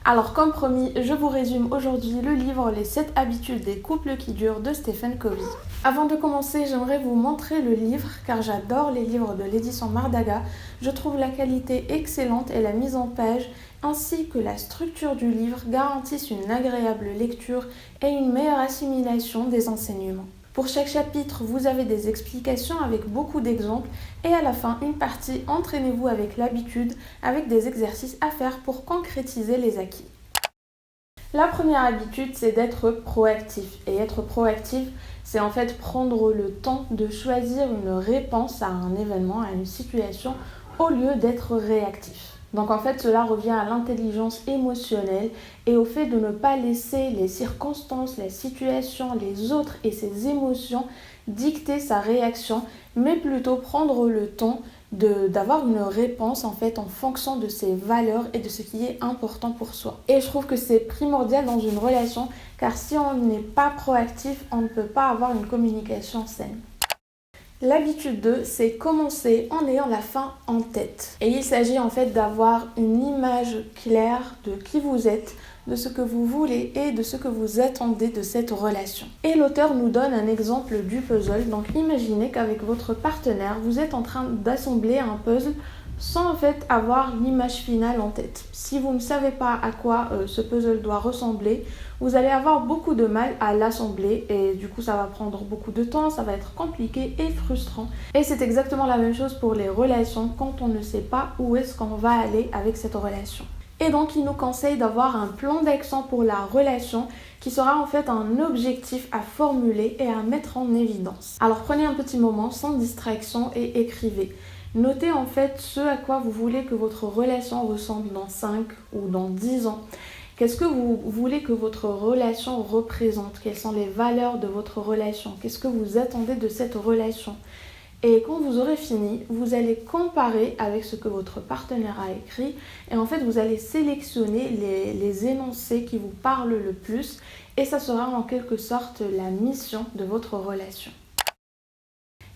Alors comme promis, je vous résume aujourd'hui le livre Les 7 habitudes des couples qui durent de Stephen Covey. Avant de commencer, j'aimerais vous montrer le livre car j'adore les livres de l'édition Mardaga. Je trouve la qualité excellente et la mise en page ainsi que la structure du livre garantissent une agréable lecture et une meilleure assimilation des enseignements. Pour chaque chapitre, vous avez des explications avec beaucoup d'exemples et à la fin, une partie entraînez-vous avec l'habitude avec des exercices à faire pour concrétiser les acquis. La première habitude, c'est d'être proactif. Et être proactif, c'est en fait prendre le temps de choisir une réponse à un événement, à une situation, au lieu d'être réactif. Donc en fait, cela revient à l'intelligence émotionnelle et au fait de ne pas laisser les circonstances, la situation, les autres et ses émotions dicter sa réaction, mais plutôt prendre le temps d'avoir une réponse en fait en fonction de ses valeurs et de ce qui est important pour soi. Et je trouve que c'est primordial dans une relation car si on n'est pas proactif, on ne peut pas avoir une communication saine. L'habitude 2, c'est commencer en ayant la fin en tête. Et il s'agit en fait d'avoir une image claire de qui vous êtes, de ce que vous voulez et de ce que vous attendez de cette relation. Et l'auteur nous donne un exemple du puzzle. Donc imaginez qu'avec votre partenaire, vous êtes en train d'assembler un puzzle sans en fait avoir l'image finale en tête. Si vous ne savez pas à quoi ce puzzle doit ressembler, vous allez avoir beaucoup de mal à l'assembler et du coup ça va prendre beaucoup de temps, ça va être compliqué et frustrant. Et c'est exactement la même chose pour les relations quand on ne sait pas où est-ce qu'on va aller avec cette relation. Et donc il nous conseille d'avoir un plan d'action pour la relation qui sera en fait un objectif à formuler et à mettre en évidence. Alors prenez un petit moment sans distraction et écrivez. Notez en fait ce à quoi vous voulez que votre relation ressemble dans 5 ou dans 10 ans. Qu'est-ce que vous voulez que votre relation représente? Quelles sont les valeurs de votre relation? Qu'est-ce que vous attendez de cette relation? Et quand vous aurez fini, vous allez comparer avec ce que votre partenaire a écrit et en fait vous allez sélectionner les énoncés qui vous parlent le plus et ça sera en quelque sorte la mission de votre relation.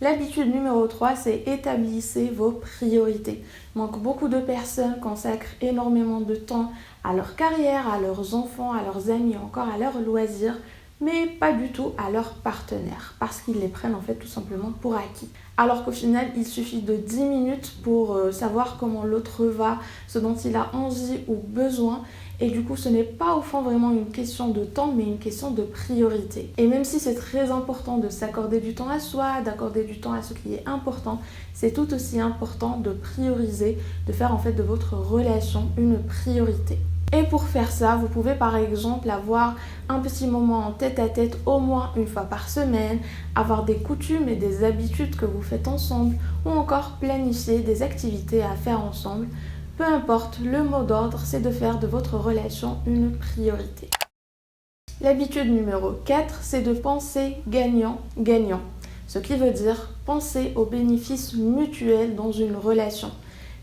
L'habitude numéro 3, c'est établissez vos priorités. Donc beaucoup de personnes consacrent énormément de temps à leur carrière, à leurs enfants, à leurs amis, encore à leurs loisirs, mais pas du tout à leur partenaire, parce qu'ils les prennent en fait tout simplement pour acquis. Alors qu'au final, il suffit de 10 minutes pour savoir comment l'autre va, ce dont il a envie ou besoin. Et du coup, ce n'est pas au fond vraiment une question de temps, mais une question de priorité. Et même si c'est très important de s'accorder du temps à soi, d'accorder du temps à ce qui est important, c'est tout aussi important de prioriser, de faire en fait de votre relation une priorité. Et pour faire ça, vous pouvez par exemple avoir un petit moment en tête-à-tête au moins une fois par semaine, avoir des coutumes et des habitudes que vous faites ensemble ou encore planifier des activités à faire ensemble. Peu importe, le mot d'ordre, c'est de faire de votre relation une priorité. L'habitude numéro 4, c'est de penser gagnant-gagnant. Ce qui veut dire penser aux bénéfices mutuels dans une relation.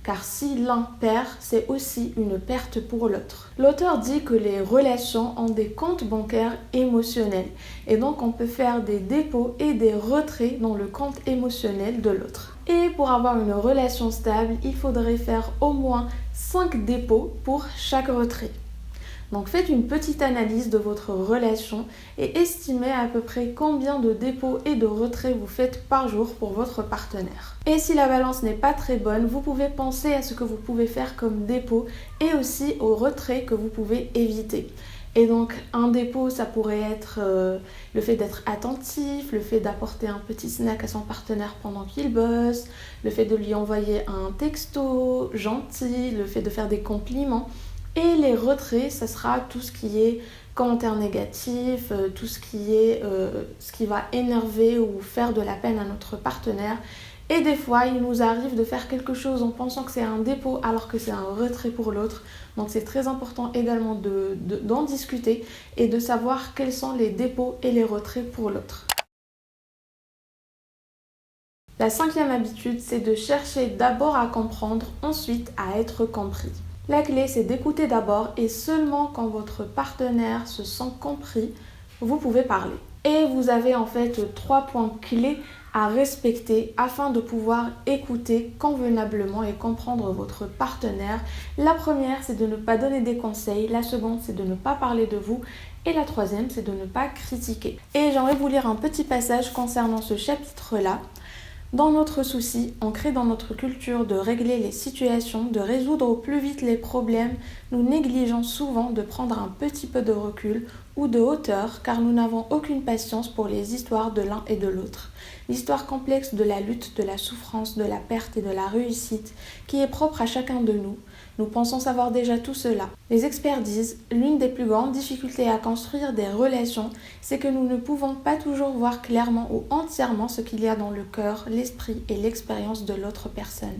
Car si l'un perd, c'est aussi une perte pour l'autre. L'auteur dit que les relations ont des comptes bancaires émotionnels et donc on peut faire des dépôts et des retraits dans le compte émotionnel de l'autre. Et pour avoir une relation stable, il faudrait faire au moins 5 dépôts pour chaque retrait. Donc faites une petite analyse de votre relation et estimez à peu près combien de dépôts et de retraits vous faites par jour pour votre partenaire. Et si la balance n'est pas très bonne, vous pouvez penser à ce que vous pouvez faire comme dépôt et aussi aux retraits que vous pouvez éviter. Et donc un dépôt, ça pourrait être le fait d'être attentif, le fait d'apporter un petit snack à son partenaire pendant qu'il bosse, le fait de lui envoyer un texto gentil, le fait de faire des compliments. Et les retraits, ça sera tout ce qui est commentaires négatifs, tout ce qui va énerver ou faire de la peine à notre partenaire. Et des fois, il nous arrive de faire quelque chose en pensant que c'est un dépôt alors que c'est un retrait pour l'autre. Donc c'est très important également d'en discuter et de savoir quels sont les dépôts et les retraits pour l'autre. La 5e habitude, c'est de chercher d'abord à comprendre, ensuite à être compris. La clé, c'est d'écouter d'abord et seulement quand votre partenaire se sent compris, vous pouvez parler. Et vous avez en fait 3 points clés à respecter afin de pouvoir écouter convenablement et comprendre votre partenaire. La première, c'est de ne pas donner des conseils. La seconde, c'est de ne pas parler de vous. Et la troisième, c'est de ne pas critiquer. Et j'aimerais vous lire un petit passage concernant ce chapitre-là. Dans notre souci, ancré dans notre culture de régler les situations, de résoudre au plus vite les problèmes, nous négligeons souvent de prendre un petit peu de recul ou de hauteur car nous n'avons aucune patience pour les histoires de l'un et de l'autre. L'histoire complexe de la lutte, de la souffrance, de la perte et de la réussite qui est propre à chacun de nous. Nous pensons savoir déjà tout cela. Les experts disent, l'une des plus grandes difficultés à construire des relations, c'est que nous ne pouvons pas toujours voir clairement ou entièrement ce qu'il y a dans le cœur, l'esprit et l'expérience de l'autre personne.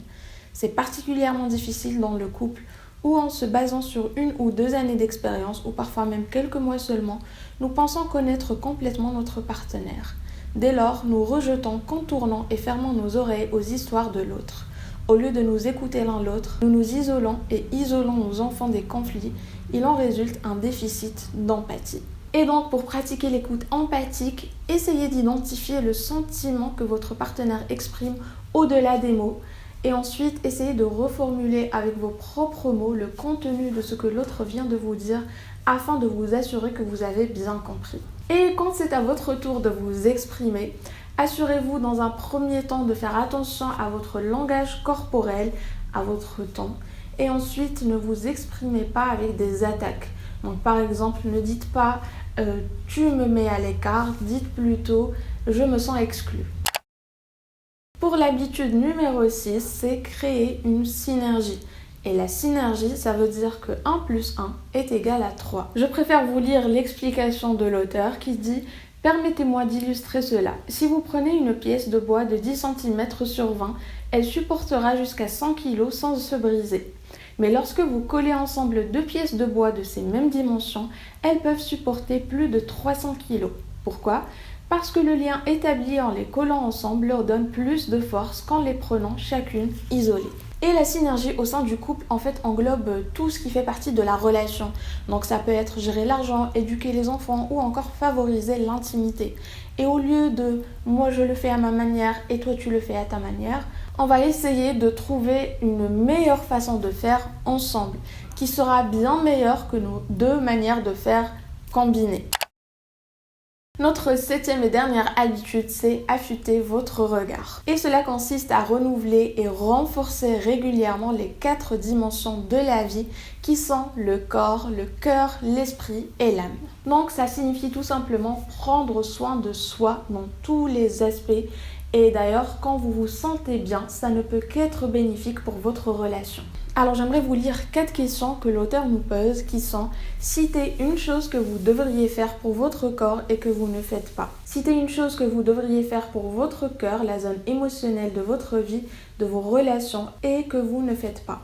C'est particulièrement difficile dans le couple où en se basant sur 1 ou 2 années d'expérience, ou parfois même quelques mois seulement, nous pensons connaître complètement notre partenaire. Dès lors, nous rejetons, contournons et fermons nos oreilles aux histoires de l'autre. Au lieu de nous écouter l'un l'autre, nous nous isolons et isolons nos enfants des conflits. Il en résulte un déficit d'empathie. Et donc, pour pratiquer l'écoute empathique, essayez d'identifier le sentiment que votre partenaire exprime au-delà des mots. Et ensuite, essayez de reformuler avec vos propres mots le contenu de ce que l'autre vient de vous dire afin de vous assurer que vous avez bien compris. Et quand c'est à votre tour de vous exprimer, assurez-vous dans un premier temps de faire attention à votre langage corporel, à votre ton. Et ensuite, ne vous exprimez pas avec des attaques. Donc par exemple, ne dites pas tu me mets à l'écart, dites plutôt je me sens exclu. Pour l'habitude numéro 6, c'est créer une synergie. Et la synergie, ça veut dire que 1 plus 1 est égal à 3. Je préfère vous lire l'explication de l'auteur qui dit « Permettez-moi d'illustrer cela. Si vous prenez une pièce de bois de 10 cm sur 20, elle supportera jusqu'à 100 kg sans se briser. Mais lorsque vous collez ensemble 2 pièces de bois de ces mêmes dimensions, elles peuvent supporter plus de 300 kg. Pourquoi ? Parce que le lien établi en les collant ensemble leur donne plus de force qu'en les prenant chacune isolée. Et la synergie au sein du couple en fait englobe tout ce qui fait partie de la relation. Donc ça peut être gérer l'argent, éduquer les enfants ou encore favoriser l'intimité. Et au lieu de moi je le fais à ma manière et toi tu le fais à ta manière, on va essayer de trouver une meilleure façon de faire ensemble qui sera bien meilleure que nos 2 manières de faire combinées. Notre 7e et dernière habitude, c'est affûter votre regard. Et cela consiste à renouveler et renforcer régulièrement les 4 dimensions de la vie qui sont le corps, le cœur, l'esprit et l'âme. Donc ça signifie tout simplement prendre soin de soi dans tous les aspects. Et d'ailleurs, quand vous vous sentez bien, ça ne peut qu'être bénéfique pour votre relation. Alors j'aimerais vous lire 4 questions que l'auteur nous pose qui sont « Citez une chose que vous devriez faire pour votre corps et que vous ne faites pas. Citez une chose que vous devriez faire pour votre cœur, la zone émotionnelle de votre vie, de vos relations et que vous ne faites pas.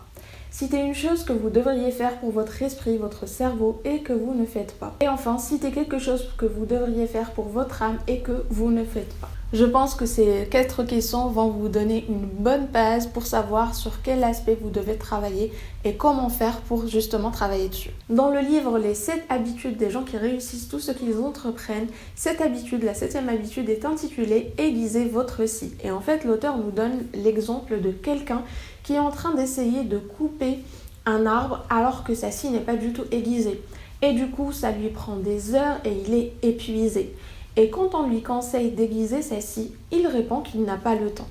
Citez une chose que vous devriez faire pour votre esprit, votre cerveau et que vous ne faites pas. Et enfin, citez quelque chose que vous devriez faire pour votre âme et que vous ne faites pas. » Je pense que ces 4 questions vont vous donner une bonne base pour savoir sur quel aspect vous devez travailler et comment faire pour justement travailler dessus. Dans le livre Les 7 habitudes des gens qui réussissent tout ce qu'ils entreprennent, cette habitude, la 7e habitude est intitulée « Aiguisez votre scie ». Et en fait, l'auteur nous donne l'exemple de quelqu'un qui est en train d'essayer de couper un arbre alors que sa scie n'est pas du tout aiguisée. Et du coup, ça lui prend des heures et il est épuisé. Et quand on lui conseille d'aiguiser sa scie, il répond qu'il n'a pas le temps.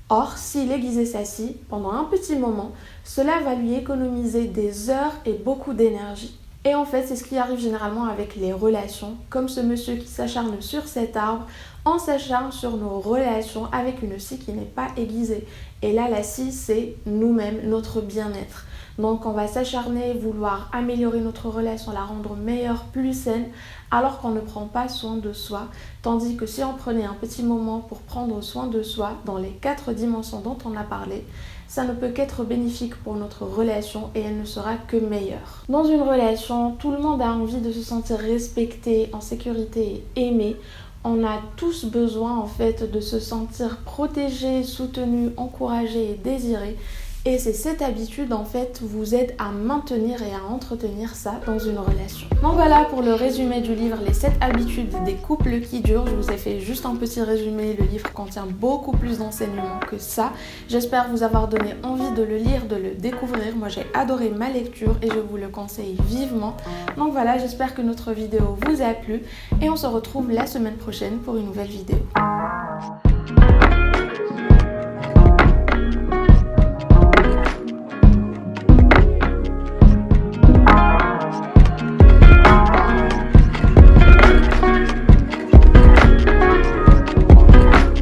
Or, s'il aiguisait sa scie pendant un petit moment, cela va lui économiser des heures et beaucoup d'énergie. Et en fait, c'est ce qui arrive généralement avec les relations, comme ce monsieur qui s'acharne sur cet arbre, on s'acharne sur nos relations avec une scie qui n'est pas aiguisée. Et là, la scie, c'est nous-mêmes, notre bien-être. Donc on va s'acharner, vouloir améliorer notre relation, la rendre meilleure, plus saine, alors qu'on ne prend pas soin de soi. Tandis que si on prenait un petit moment pour prendre soin de soi dans les 4 dimensions dont on a parlé, ça ne peut qu'être bénéfique pour notre relation et elle ne sera que meilleure. Dans une relation, tout le monde a envie de se sentir respecté, en sécurité et aimé. On a tous besoin en fait de se sentir protégé, soutenu, encouragé et désiré. Et ces 7 habitudes en fait vous aident à maintenir et à entretenir ça dans une relation. Donc voilà pour le résumé du livre Les 7 habitudes des couples qui durent. Je vous ai fait juste un petit résumé, le livre contient beaucoup plus d'enseignements que ça. J'espère vous avoir donné envie de le lire, de le découvrir. Moi j'ai adoré ma lecture et je vous le conseille vivement. Donc voilà, j'espère que notre vidéo vous a plu et on se retrouve la semaine prochaine pour une nouvelle vidéo.